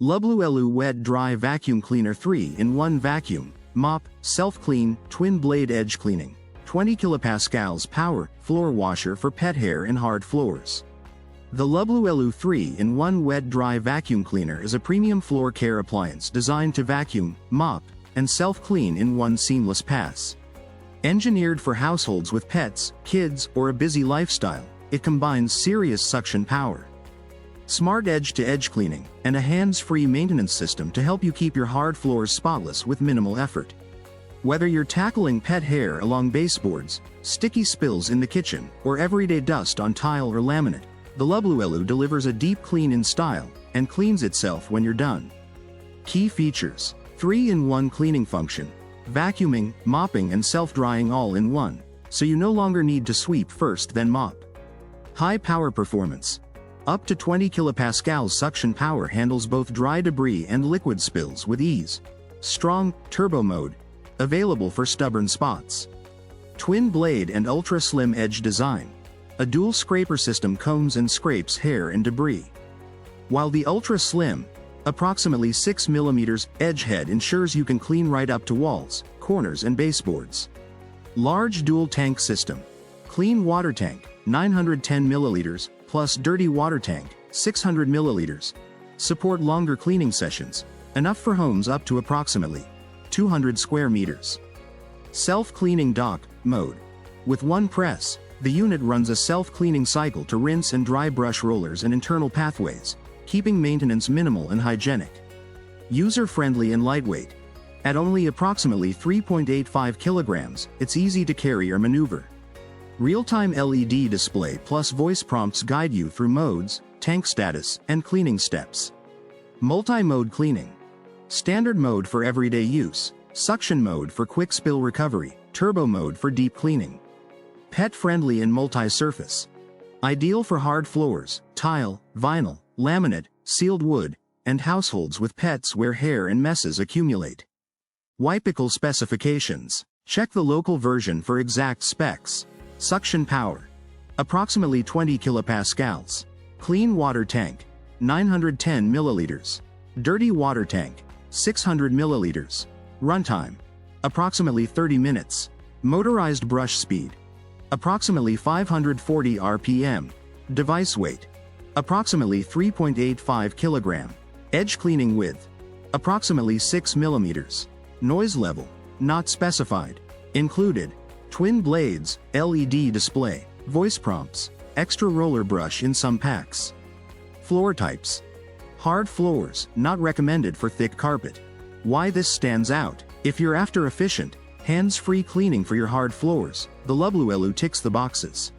Lubluelu Wet Dry Vacuum Cleaner 3-in-1 Vacuum, Mop, Self-Clean, Twin Blade Edge Cleaning. 20 kilopascals power, floor washer for pet hair and hard floors. The Lubluelu 3-in-1 Wet Dry Vacuum Cleaner is a premium floor care appliance designed to vacuum, mop, and self-clean in one seamless pass. Engineered for households with pets, kids, or a busy lifestyle, it combines serious suction power, smart edge-to-edge cleaning, and a hands-free maintenance system to help you keep your hard floors spotless with minimal effort. Whether you're tackling pet hair along baseboards, sticky spills in the kitchen, or everyday dust on tile or laminate, the Lubluelu delivers a deep clean in style and cleans itself when you're done. Key features: 3-in-1 cleaning function, vacuuming, mopping and self-drying all in one, so you no longer need to sweep first then mop. High power performance. Up to 20 kilopascals suction power handles both dry debris and liquid spills with ease. Strong, turbo mode. Available for stubborn spots. Twin blade and ultra slim edge design. A dual scraper system combs and scrapes hair and debris. While the ultra slim, approximately 6 mm, edge head ensures you can clean right up to walls, corners and baseboards. Large dual tank system. Clean water tank, 910 milliliters, plus dirty water tank, 600 milliliters. Support longer cleaning sessions, enough for homes up to approximately 200 square meters. Self-cleaning dock mode. With one press, the unit runs a self-cleaning cycle to rinse and dry brush rollers and internal pathways, keeping maintenance minimal and hygienic. User-friendly and lightweight. At only approximately 3.85 kilograms, it's easy to carry or maneuver. Real-time LED display plus voice prompts guide you through modes, tank status, and cleaning steps. Multi-mode cleaning. Standard mode for everyday use, suction mode for quick spill recovery, turbo mode for deep cleaning. Pet-friendly and multi-surface. Ideal for hard floors, tile, vinyl, laminate, sealed wood, and households with pets where hair and messes accumulate. Wipical specifications. Check the local version for exact specs. Suction power. Approximately 20 kilopascals. Clean water tank. 910 milliliters. Dirty water tank. 600 milliliters. Runtime. Approximately 30 minutes. Motorized brush speed. Approximately 540 RPM. Device weight. Approximately 3.85 kilogram. Edge cleaning width. Approximately 6 millimeters. Noise level. Not specified. Included: twin blades, LED display, voice prompts, extra roller brush in some packs. Floor types. Hard floors, not recommended for thick carpet. Why this stands out: if you're after efficient, hands-free cleaning for your hard floors, the Lubluelu ticks the boxes.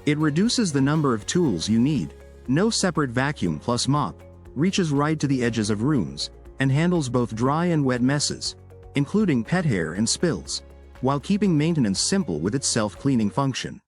It reduces the number of tools you need, no separate vacuum plus mop, reaches right to the edges of rooms, and handles both dry and wet messes, including pet hair and spills, while keeping maintenance simple with its self-cleaning function.